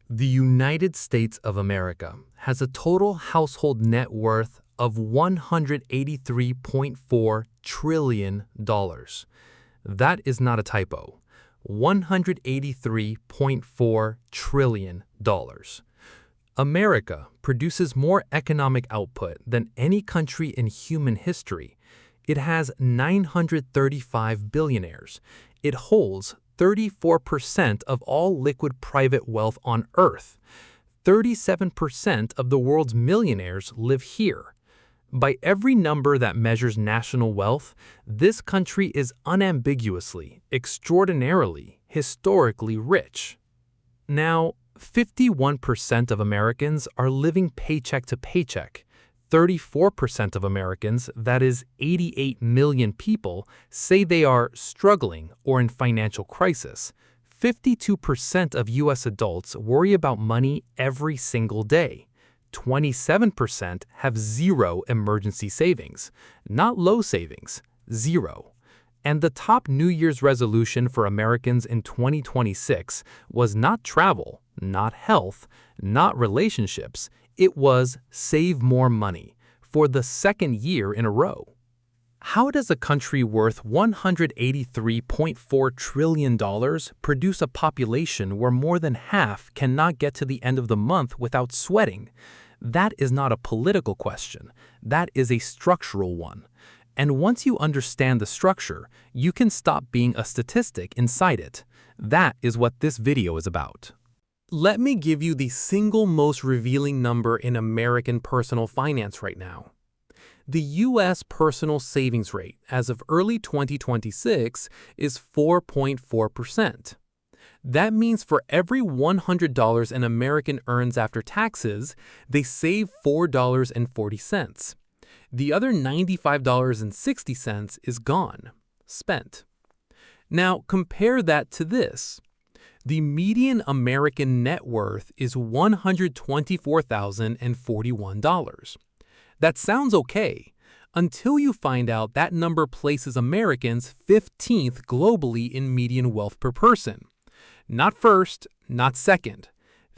The United States of America has a total household net worth of $183.4 trillion. That is not a typo. $183.4 trillion. America produces more economic output than any country in human history. It has 935 billionaires. It holds 34% of all liquid private wealth on Earth. 37% of the world's millionaires live here. By every number that measures national wealth, this country is unambiguously, extraordinarily, historically rich. Now, 51% of Americans are living paycheck to paycheck. 34% of Americans, that is 88 million people, say they are struggling or in financial crisis. 52% of U.S. adults worry about money every single day. 27% have zero emergency savings, not low savings, zero. And the top New Year's resolution for Americans in 2026 was not travel, not health, not relationships. It was save more money for the second year in a row. How does a country worth $183.4 trillion produce a population where more than half cannot get to the end of the month without sweating? That is not a political question. That is a structural one. And once you understand the structure, you can stop being a statistic inside it. That is what this video is about. Let me give you the single most revealing number in American personal finance right now. The U.S. personal savings rate as of early 2026 is 4.4%. That means for every $100 an American earns after taxes, they save $4.40. The other $95.60 is gone, spent. Now compare that to this. The median American net worth is $124,041. That sounds okay, until you find out that number places Americans 15th globally in median wealth per person. Not first, not second,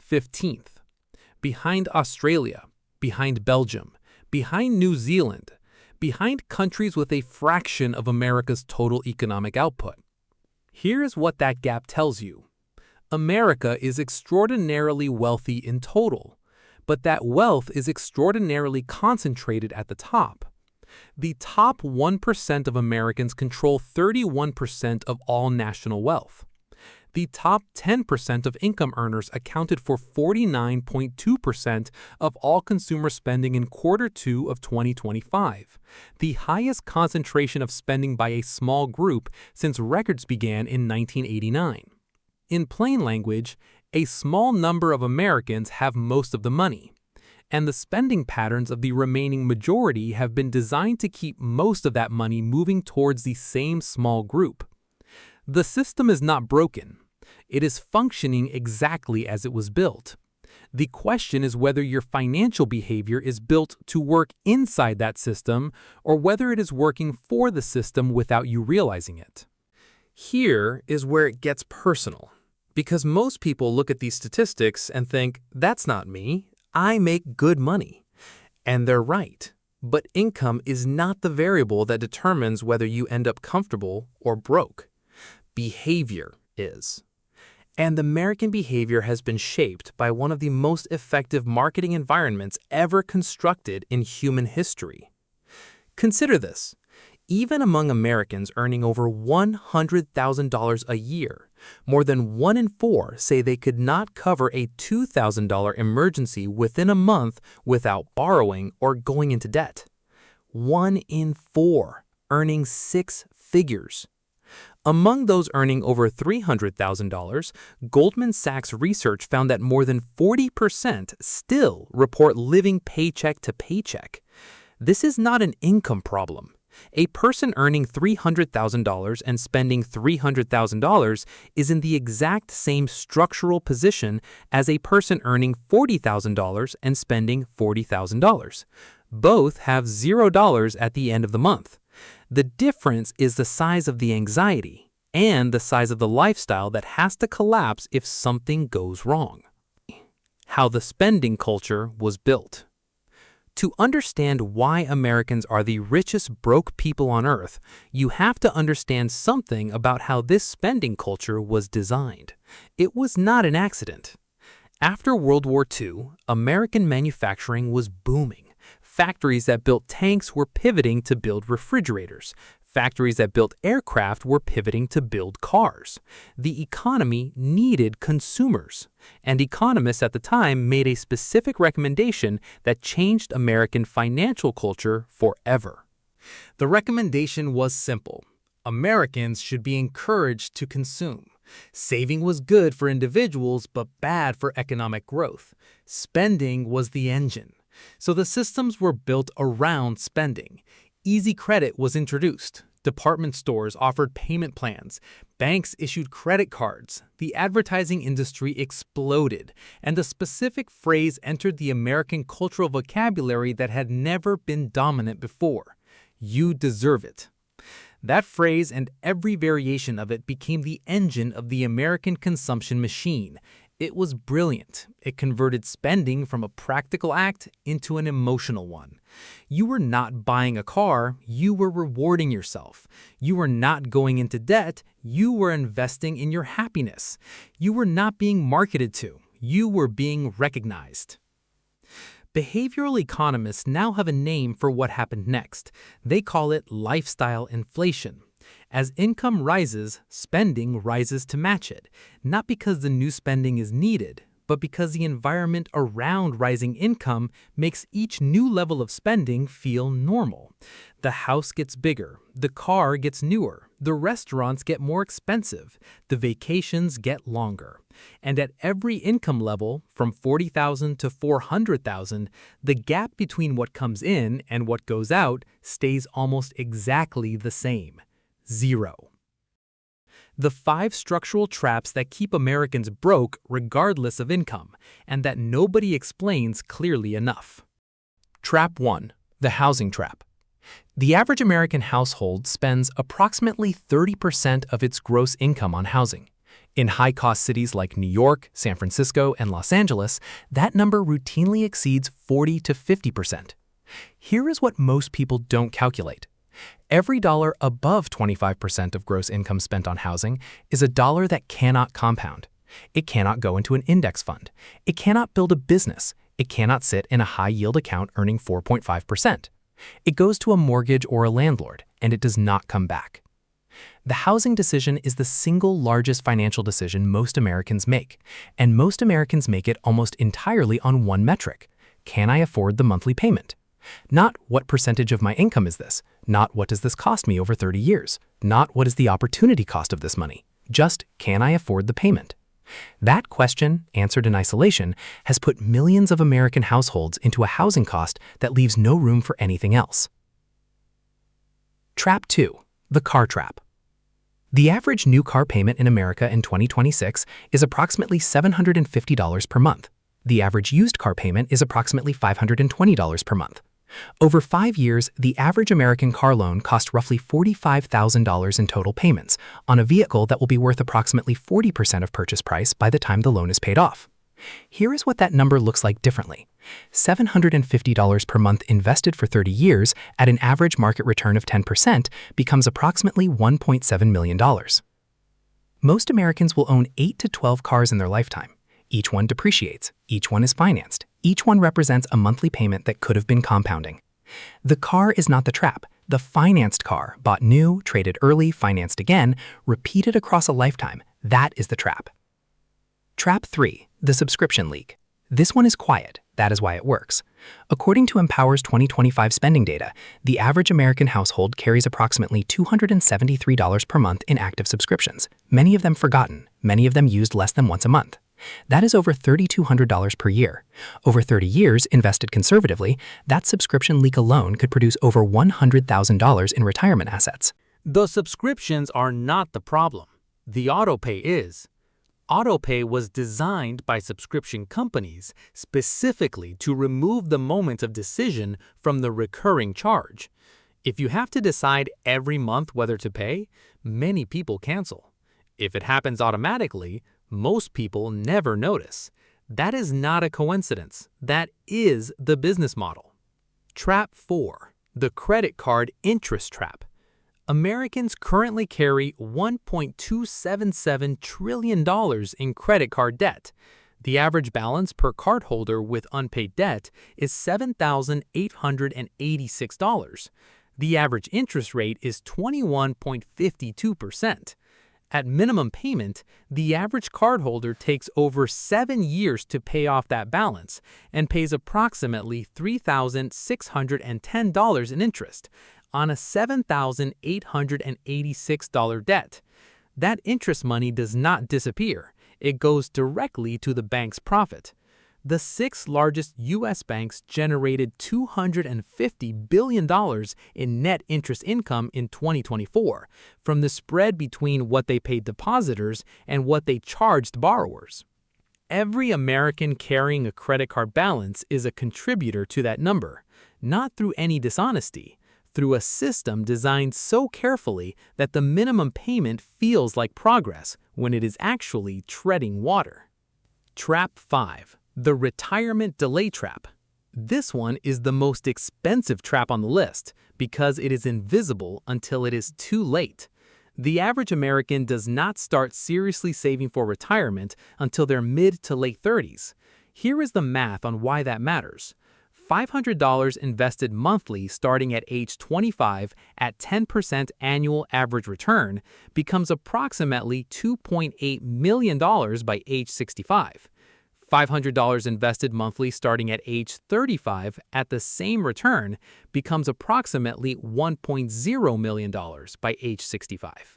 15th. Behind Australia, behind Belgium, behind New Zealand, behind countries with a fraction of America's total economic output. Here is what that gap tells you. America is extraordinarily wealthy in total, but that wealth is extraordinarily concentrated at the top. The top 1% of Americans control 31% of all national wealth. The top 10% of income earners accounted for 49.2% of all consumer spending in Q2 of 2025, the highest concentration of spending by a small group since records began in 1989. In plain language, a small number of Americans have most of the money, and the spending patterns of the remaining majority have been designed to keep most of that money moving towards the same small group. The system is not broken. It is functioning exactly as it was built. The question is whether your financial behavior is built to work inside that system or whether it is working for the system without you realizing it. Here is where it gets personal. Because most people look at these statistics and think, that's not me, I make good money. And they're right. But income is not the variable that determines whether you end up comfortable or broke. Behavior is. And American behavior has been shaped by one of the most effective marketing environments ever constructed in human history. Consider this. Even among Americans earning over $100,000 a year, more than 1 in 4 say they could not cover a $2,000 emergency within a month without borrowing or going into debt. 1 in 4 earning 6 figures. Among those earning over $300,000, Goldman Sachs research found that more than 40% still report living paycheck to paycheck. This is not an income problem. A person earning $300,000 and spending $300,000 is in the exact same structural position as a person earning $40,000 and spending $40,000. Both have $0 at the end of the month. The difference is the size of the anxiety and the size of the lifestyle that has to collapse if something goes wrong. How the spending culture was built. To understand why Americans are the richest broke people on earth, you have to understand something about how this spending culture was designed. It was not an accident. After World War II, American manufacturing was booming. Factories that built tanks were pivoting to build refrigerators. Factories that built aircraft were pivoting to build cars. The economy needed consumers, and economists at the time made a specific recommendation that changed American financial culture forever. The recommendation was simple. Americans should be encouraged to consume. Saving was good for individuals but bad for economic growth. Spending was the engine. So the systems were built around spending. Easy credit was introduced. Department stores offered payment plans. Banks issued credit cards. The advertising industry exploded, and a specific phrase entered the American cultural vocabulary that had never been dominant before. You deserve it. That phrase and every variation of it became the engine of the American consumption machine. It was brilliant. It converted spending from a practical act into an emotional one. You were not buying a car, you were rewarding yourself. You were not going into debt, you were investing in your happiness. You were not being marketed to, you were being recognized. Behavioral economists now have a name for what happened next. They call it lifestyle inflation. As income rises, spending rises to match it, not because the new spending is needed, but because the environment around rising income makes each new level of spending feel normal. The house gets bigger, the car gets newer, the restaurants get more expensive, the vacations get longer. And at every income level, from $40,000 to $400,000, the gap between what comes in and what goes out stays almost exactly the same. Zero. The 5 structural traps that keep Americans broke regardless of income, and that nobody explains clearly enough. Trap 1. The housing trap. The average American household spends approximately 30% of its gross income on housing. In high-cost cities like New York, San Francisco, and Los Angeles, that number routinely exceeds 40 to 50%. Here is what most people don't calculate. Every dollar above 25% of gross income spent on housing is a dollar that cannot compound. It cannot go into an index fund. It cannot build a business. It cannot sit in a high-yield account earning 4.5%. It goes to a mortgage or a landlord, and it does not come back. The housing decision is the single largest financial decision most Americans make, and most Americans make it almost entirely on one metric. Can I afford the monthly payment? Not what percentage of my income is this, not what does this cost me over 30 years, not what is the opportunity cost of this money, just can I afford the payment? That question, answered in isolation, has put millions of American households into a housing cost that leaves no room for anything else. Trap 2. The car trap. The average new car payment in America in 2026 is approximately $750 per month. The average used car payment is approximately $520 per month. Over 5 years, the average American car loan cost roughly $45,000 in total payments on a vehicle that will be worth approximately 40% of purchase price by the time the loan is paid off. Here is what that number looks like differently. $750 per month invested for 30 years at an average market return of 10% becomes approximately $1.7 million. Most Americans will own 8 to 12 cars in their lifetime. Each one depreciates, each one is financed, each one represents a monthly payment that could have been compounding. The car is not the trap. The financed car, bought new, traded early, financed again, repeated across a lifetime, that is the trap. Trap 3. The subscription leak. This one is quiet. That is why it works. According to Empower's 2025 spending data, the average American household carries approximately $273 per month in active subscriptions, many of them forgotten, many of them used less than once a month. That is over $3,200 per year. Over 30 years, invested conservatively, that subscription leak alone could produce over $100,000 in retirement assets. The subscriptions are not the problem. The autopay is. Autopay was designed by subscription companies specifically to remove the moment of decision from the recurring charge. If you have to decide every month whether to pay, many people cancel. If it happens automatically, most people never notice. That is not a coincidence. That is the business model. Trap 4. The credit card interest trap. Americans currently carry $1.277 trillion in credit card debt. The average balance per cardholder with unpaid debt is $7,886. The average interest rate is 21.52%. At minimum payment, the average cardholder takes over 7 years to pay off that balance and pays approximately $3,610 in interest on a $7,886 debt. That interest money does not disappear. It goes directly to the bank's profit. The 6 largest U.S. banks generated $250 billion in net interest income in 2024 from the spread between what they paid depositors and what they charged borrowers. Every American carrying a credit card balance is a contributor to that number, not through any dishonesty, through a system designed so carefully that the minimum payment feels like progress when it is actually treading water. Trap 5. The retirement delay trap. This one is the most expensive trap on the list because it is invisible until it is too late. The average American does not start seriously saving for retirement until their mid to late 30s. Here is the math on why that matters. $500 invested monthly starting at age 25 at 10% annual average return becomes approximately $2.8 million by age 65. $500 invested monthly starting at age 35 at the same return becomes approximately $1.0 million by age 65.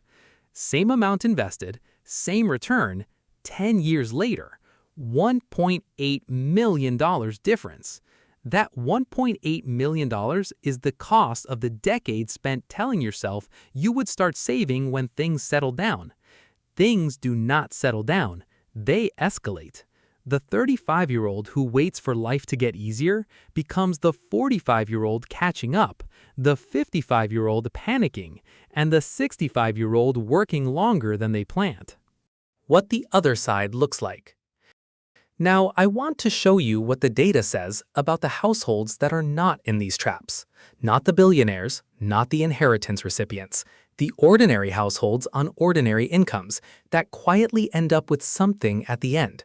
Same amount invested, same return, 10 years later, $1.8 million difference. That $1.8 million is the cost of the decade spent telling yourself you would start saving when things settle down. Things do not settle down, they escalate. The 35-year-old who waits for life to get easier becomes the 45-year-old catching up, the 55-year-old panicking, and the 65-year-old working longer than they planned. What the other side looks like. Now, I want to show you what the data says about the households that are not in these traps. Not the billionaires, not the inheritance recipients, the ordinary households on ordinary incomes that quietly end up with something at the end.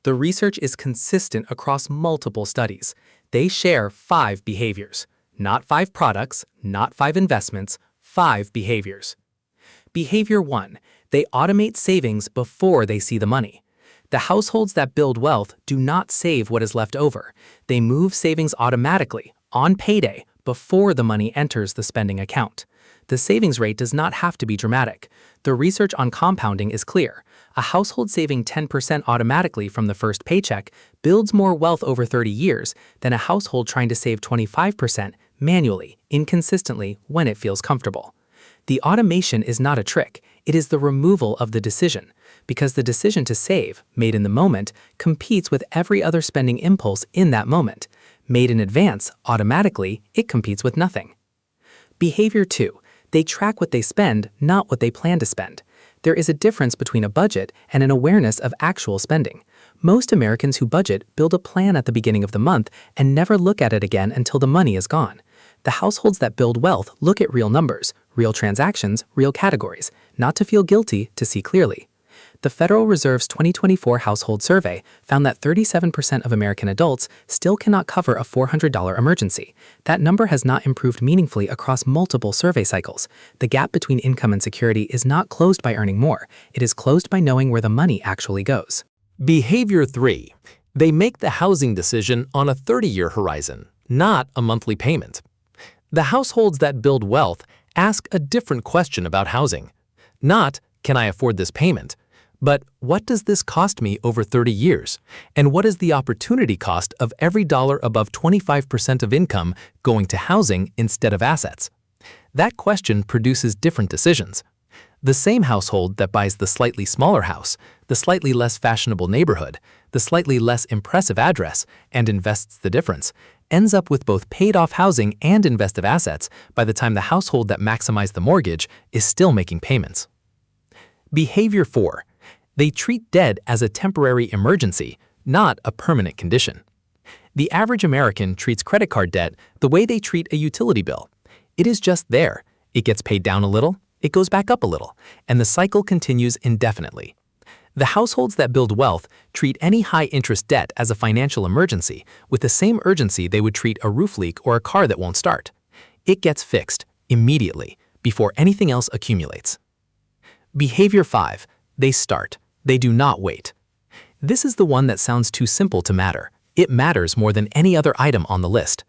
The research is consistent across multiple studies. They share 5 behaviors. Not 5 products, not 5 investments, 5 behaviors. Behavior 1. They automate savings before they see the money. The households that build wealth do not save what is left over. They move savings automatically, on payday, before the money enters the spending account. The savings rate does not have to be dramatic. The research on compounding is clear. A household saving 10% automatically from the first paycheck builds more wealth over 30 years than a household trying to save 25% manually, inconsistently, when it feels comfortable. The automation is not a trick. It is the removal of the decision, because the decision to save, made in the moment, competes with every other spending impulse in that moment. Made in advance, automatically, it competes with nothing. Behavior 2. They track what they spend, not what they plan to spend. There is a difference between a budget and an awareness of actual spending. Most Americans who budget build a plan at the beginning of the month and never look at it again until the money is gone. The households that build wealth look at real numbers, real transactions, real categories, not to feel guilty, to see clearly. The Federal Reserve's 2024 household survey found that 37% of American adults still cannot cover a $400 emergency. That number has not improved meaningfully across multiple survey cycles. The gap between income and security is not closed by earning more. It is closed by knowing where the money actually goes. Behavior 3. They make the housing decision on a 30-year horizon, not a monthly payment. The households that build wealth ask a different question about housing. Not, can I afford this payment? But what does this cost me over 30 years? And what is the opportunity cost of every dollar above 25% of income going to housing instead of assets? That question produces different decisions. The same household that buys the slightly smaller house, the slightly less fashionable neighborhood, the slightly less impressive address, and invests the difference, ends up with both paid-off housing and invested assets by the time the household that maximized the mortgage is still making payments. Behavior 4. They treat debt as a temporary emergency, not a permanent condition. The average American treats credit card debt the way they treat a utility bill. It is just there. It gets paid down a little, it goes back up a little, and the cycle continues indefinitely. The households that build wealth treat any high-interest debt as a financial emergency with the same urgency they would treat a roof leak or a car that won't start. It gets fixed immediately before anything else accumulates. Behavior 5. They start. They do not wait. This is the one that sounds too simple to matter. It matters more than any other item on the list.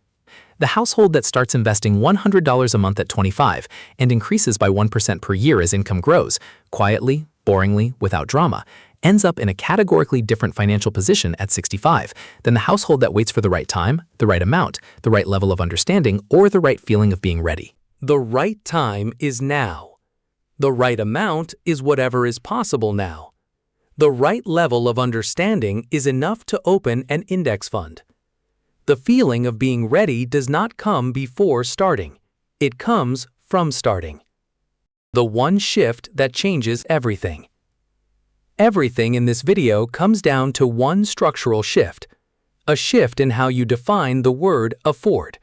The household that starts investing $100 a month at 25 and increases by 1% per year as income grows, quietly, boringly, without drama, ends up in a categorically different financial position at 65 than the household that waits for the right time, the right amount, the right level of understanding, or the right feeling of being ready. The right time is now. The right amount is whatever is possible now. The right level of understanding is enough to open an index fund. The feeling of being ready does not come before starting. It comes from starting. The one shift that changes everything. Everything in this video comes down to one structural shift, a shift in how you define the word afford.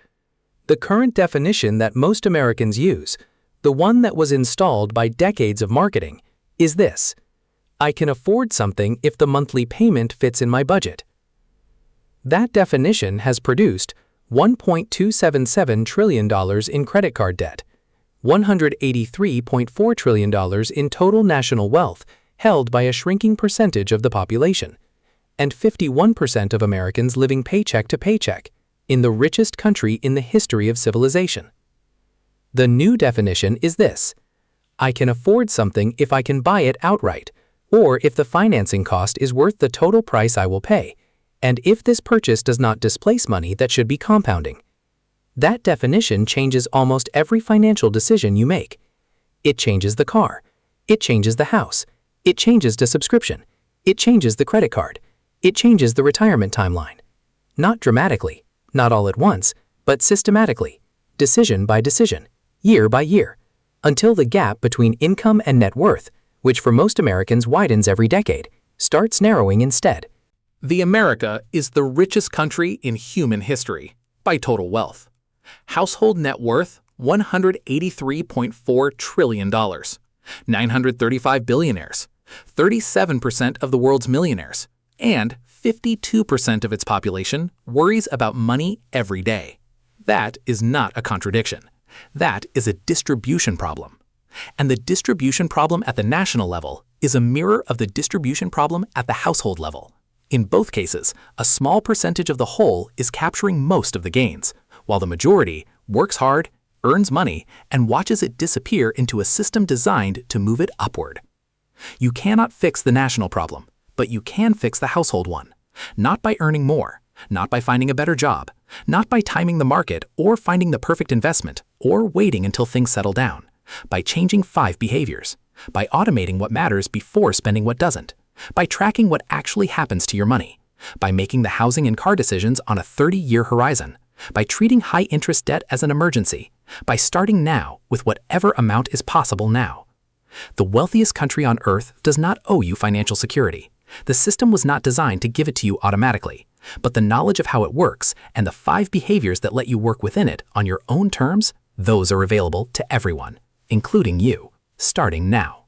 The current definition that most Americans use, the one that was installed by decades of marketing, is this: I can afford something if the monthly payment fits in my budget. That definition has produced $1.277 trillion in credit card debt, $183.4 trillion in total national wealth held by a shrinking percentage of the population, and 51% of Americans living paycheck to paycheck in the richest country in the history of civilization. The new definition is this: I can afford something if I can buy it outright, or if the financing cost is worth the total price I will pay, and if this purchase does not displace money that should be compounding. That definition changes almost every financial decision you make. It changes the car. It changes the house. It changes the subscription. It changes the credit card. It changes the retirement timeline. Not dramatically, not all at once, but systematically, decision by decision, year by year, until the gap between income and net worth, which for most Americans widens every decade, starts narrowing instead. The America is the richest country in human history by total wealth. Household net worth, $183.4 trillion, 935 billionaires, 37% of the world's millionaires, and 52% of its population worries about money every day. That is not a contradiction. That is a distribution problem. And the distribution problem at the national level is a mirror of the distribution problem at the household level. In both cases, a small percentage of the whole is capturing most of the gains, while the majority works hard, earns money, and watches it disappear into a system designed to move it upward. You cannot fix the national problem, but you can fix the household one. Not by earning more, not by finding a better job, not by timing the market or finding the perfect investment, or waiting until things settle down. By changing 5 behaviors, by automating what matters before spending what doesn't, by tracking what actually happens to your money, by making the housing and car decisions on a 30-year horizon, by treating high-interest debt as an emergency, by starting now with whatever amount is possible now. The wealthiest country on earth does not owe you financial security. The system was not designed to give it to you automatically, but the knowledge of how it works and the 5 behaviors that let you work within it on your own terms, those are available to everyone, including you, starting now.